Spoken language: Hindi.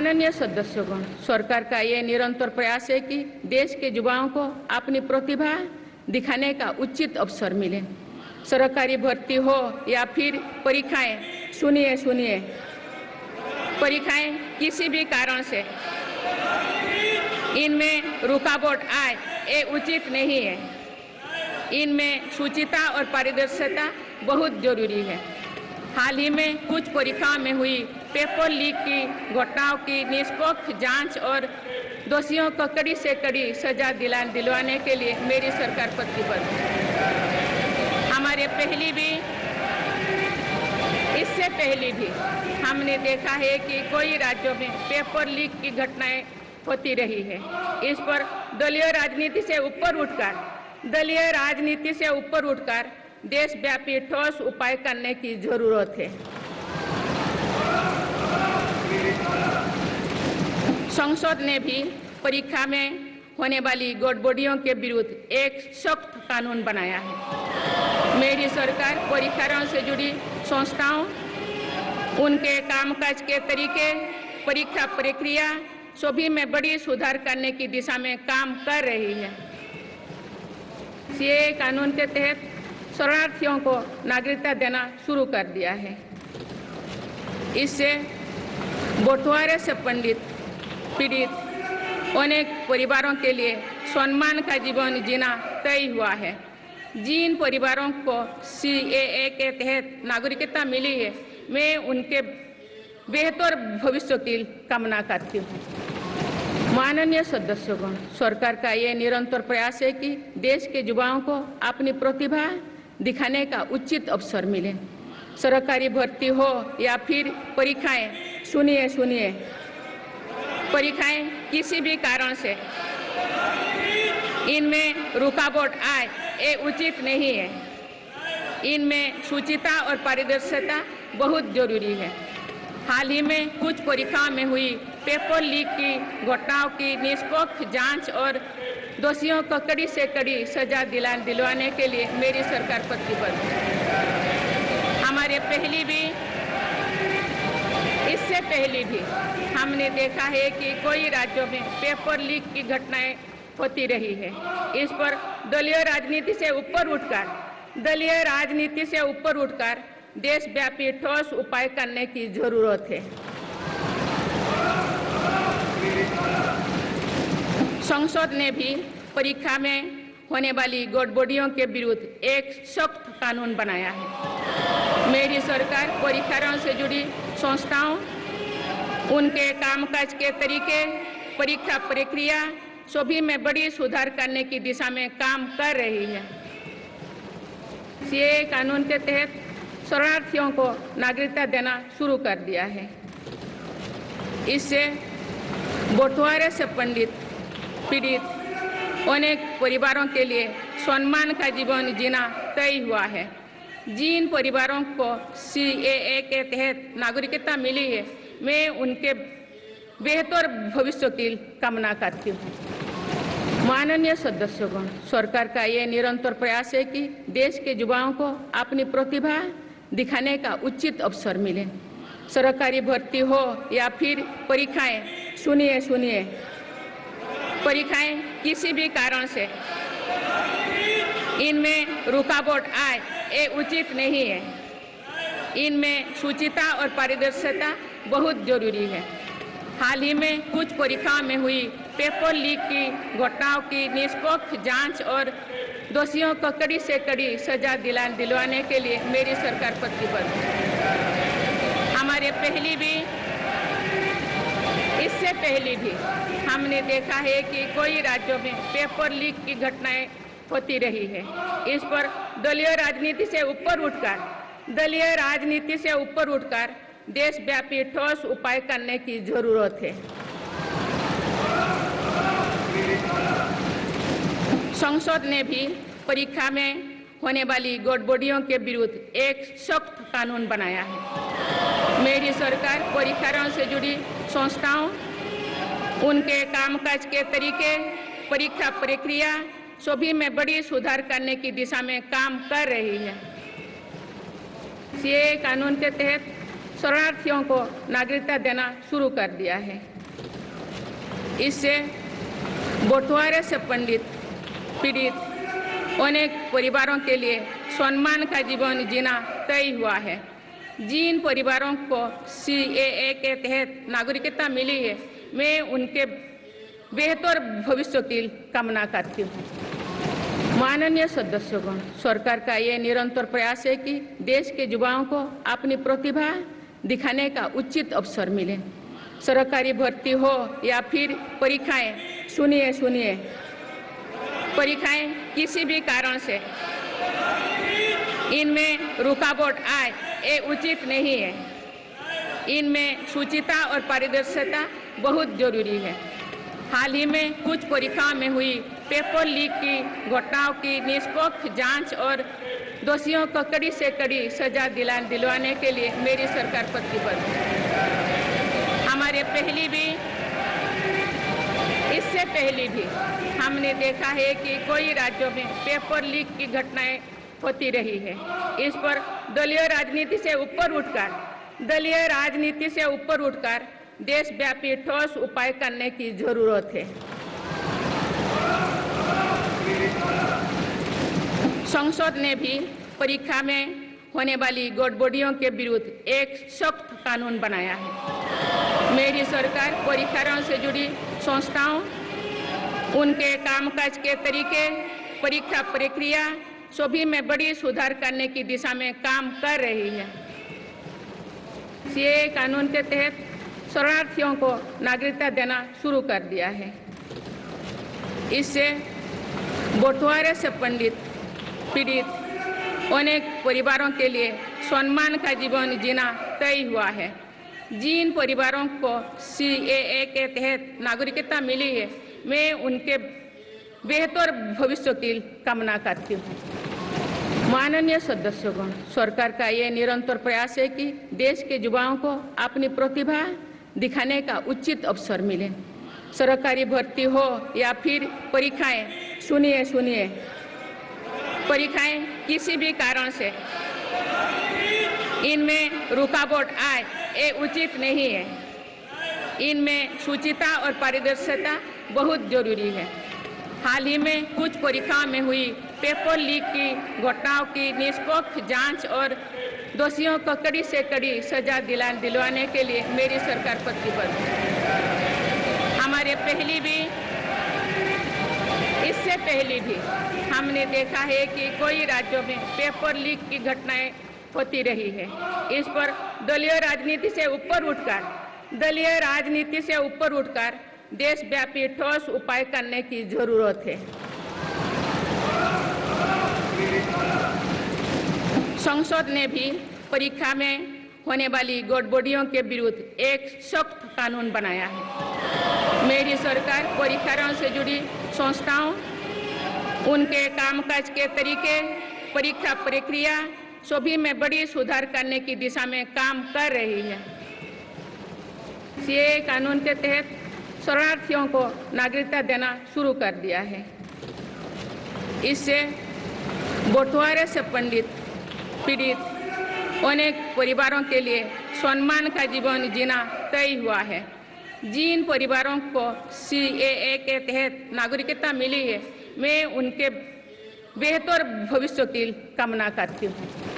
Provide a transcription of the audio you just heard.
माननीय सदस्यगण, सरकार का ये निरंतर प्रयास है कि देश के युवाओं को अपनी प्रतिभा दिखाने का उचित अवसर मिले। सरकारी भर्ती हो या फिर परीक्षाएं, सुनिए, परीक्षाएं किसी भी कारण से इनमें रुकावट आए, ये उचित नहीं है। इनमें शुचिता और पारदर्शिता बहुत जरूरी है। हाल ही में कुछ परीक्षाओं में हुई पेपर लीक की घटनाओं की निष्पक्ष जांच और दोषियों को कड़ी से कड़ी सजा दिलवाने के लिए मेरी सरकार प्रतिबद्ध है। इससे पहले भी हमने देखा है कि कई राज्यों में पेपर लीक की घटनाएं होती रही है। इस पर दलीय राजनीति से ऊपर उठकर देशव्यापी ठोस उपाय करने की जरूरत है। संसद ने भी परीक्षा में होने वाली गड़बड़ियों के विरुद्ध एक सख्त कानून बनाया है। मेरी सरकार परीक्षाओं से जुड़ी संस्थाओं, उनके कामकाज के तरीके, परीक्षा प्रक्रिया सभी में बड़ी सुधार करने की दिशा में काम कर रही है। ये कानून के तहत शरणार्थियों को नागरिकता देना शुरू कर दिया है। इससे बंटवारे से पीड़ित अनेक परिवारों के लिए सम्मान का जीवन जीना तय हुआ है। जिन परिवारों को CAA के तहत नागरिकता मिली है, मैं उनके बेहतर भविष्य की कामना करती हूँ। माननीय सदस्यगण, सरकार का ये निरंतर प्रयास है कि देश के युवाओं को अपनी प्रतिभा दिखाने का उचित अवसर मिले। सरकारी भर्ती हो या फिर परीक्षाएं, सुनिए, परीक्षाएं किसी भी कारण से इनमें रुकावट आए, ये उचित नहीं है। इनमें शुचिता और पारदर्शिता बहुत जरूरी है। हाल ही में कुछ परीक्षाओं में हुई पेपर लीक की घटनाओं की निष्पक्ष जांच और दोषियों को कड़ी से कड़ी सजा दिलवाने के लिए मेरी सरकार प्रतिबद्ध है। इससे पहले भी हमने देखा है कि कई राज्यों में पेपर लीक की घटनाएं होती रही है। इस पर दलीय राजनीति से ऊपर उठकर देशव्यापी ठोस उपाय करने की जरूरत है। संसद ने भी परीक्षा में होने वाली गड़बड़ियों के विरुद्ध एक सख्त कानून बनाया है। मेरी सरकार परीक्षाओं से जुड़ी संस्थाओं, उनके कामकाज के तरीके, परीक्षा प्रक्रिया सभी में बड़ी सुधार करने की दिशा में काम कर रही है। ये कानून के तहत शरणार्थियों को नागरिकता देना शुरू कर दिया है। इससे बंटवारे से पीड़ित अनेक परिवारों के लिए सम्मान का जीवन जीना तय हुआ है। जिन परिवारों को CAA के तहत नागरिकता मिली है, मैं उनके बेहतर भविष्य की कामना करती हूँ। माननीय सदस्यगण, सरकार का ये निरंतर प्रयास है कि देश के युवाओं को अपनी प्रतिभा दिखाने का उचित अवसर मिले। सरकारी भर्ती हो या फिर परीक्षाएं, सुनिए, परीक्षाएं किसी भी कारण से इनमें रुकावट आए, ये उचित नहीं है। इनमें शुचिता और पारदर्शिता बहुत जरूरी है। हाल ही में कुछ परीक्षाओं में हुई पेपर लीक की घटनाओं की निष्पक्ष जांच और दोषियों को कड़ी से कड़ी सजा दिलवाने के लिए मेरी सरकार प्रतिबद्ध है। इससे पहले भी हमने देखा है कि कई राज्यों में पेपर लीक की घटनाएं होती रही है। इस पर दलीय राजनीति से ऊपर उठकर देशव्यापी ठोस उपाय करने की जरूरत है। संसद ने भी परीक्षा में होने वाली गड़बड़ियों के विरुद्ध एक सख्त कानून बनाया है। मेरी सरकार परीक्षाओं से जुड़ी संस्थाओं, उनके कामकाज के तरीके, परीक्षा प्रक्रिया सभी में बड़ी सुधार करने की दिशा में काम कर रही है। ये कानून के तहत शरणार्थियों को नागरिकता देना शुरू कर दिया है। इससे बंटवारे से पीड़ित अनेक परिवारों के लिए सम्मान का जीवन जीना तय हुआ है। जिन परिवारों को CAA के तहत नागरिकता मिली है, मैं उनके बेहतर भविष्य की कामना करती हूँ। माननीय सदस्यगण, सरकार का ये निरंतर प्रयास है कि देश के युवाओं को अपनी प्रतिभा दिखाने का उचित अवसर मिले। सरकारी भर्ती हो या फिर परीक्षाएं, सुनिए, परीक्षाएं किसी भी कारण से इनमें रुकावट आए, ये उचित नहीं है। इनमें शुचिता और पारदर्शिता बहुत जरूरी है। हाल ही में कुछ परीक्षाओं में हुई पेपर लीक की घटनाओं की निष्पक्ष जांच और दोषियों को कड़ी से कड़ी सजा दिलवाने के लिए मेरी सरकार प्रतिबद्ध है। इससे पहले भी हमने देखा है कि कई राज्यों में पेपर लीक की घटनाएं होती रही है। इस पर दलीय राजनीति से ऊपर उठकर देशव्यापी ठोस उपाय करने की जरूरत है। संसद ने भी परीक्षा में होने वाली गड़बड़ियों के विरुद्ध एक सख्त कानून बनाया है। मेरी सरकार परीक्षाओं से जुड़ी संस्थाओं, उनके कामकाज के तरीके, परीक्षा प्रक्रिया सभी में बड़ी सुधार करने की दिशा में काम कर रही है। CAA कानून के तहत शरणार्थियों को नागरिकता देना शुरू कर दिया है। इससे बंटवारे से पीड़ित अनेक परिवारों के लिए सम्मान का जीवन जीना तय हुआ है। जिन परिवारों को CAA के तहत नागरिकता मिली है, मैं उनके बेहतर भविष्य की कामना करती हूँ। माननीय सदस्यगण, सरकार का ये निरंतर प्रयास है कि देश के युवाओं को अपनी प्रतिभा दिखाने का उचित अवसर मिले। सरकारी भर्ती हो या फिर परीक्षाएं, सुनिए, परीक्षाएं किसी भी कारण से इनमें रुकावट आए, ये उचित नहीं है। इनमें शुचिता और पारदर्शिता बहुत जरूरी है। हाल ही में कुछ परीक्षाओं में हुई पेपर लीक की घटनाओं की निष्पक्ष जांच और दोषियों को कड़ी से कड़ी सजा दिलवाने के लिए मेरी सरकार प्रतिबद्ध है। इससे पहले भी हमने देखा है कि कई राज्यों में पेपर लीक की घटनाएं होती रही है। इस पर दलीय राजनीति से ऊपर उठकर देशव्यापी ठोस उपाय करने की जरूरत है। संसद ने भी परीक्षा में होने वाली गड़बड़ियों के विरुद्ध एक सख्त कानून बनाया है। मेरी सरकार परीक्षाओं से जुड़ी संस्थाओं, उनके कामकाज के तरीके, परीक्षा प्रक्रिया सभी में बड़ी सुधार करने की दिशा में काम कर रही है। CAA कानून के तहत शरणार्थियों को नागरिकता देना शुरू कर दिया है। इससे बंटवारे से पीड़ित अनेक परिवारों के लिए सम्मान का जीवन जीना तय हुआ है। जिन परिवारों को CAA के तहत नागरिकता मिली है, मैं उनके बेहतर भविष्य की कामना करती हूँ।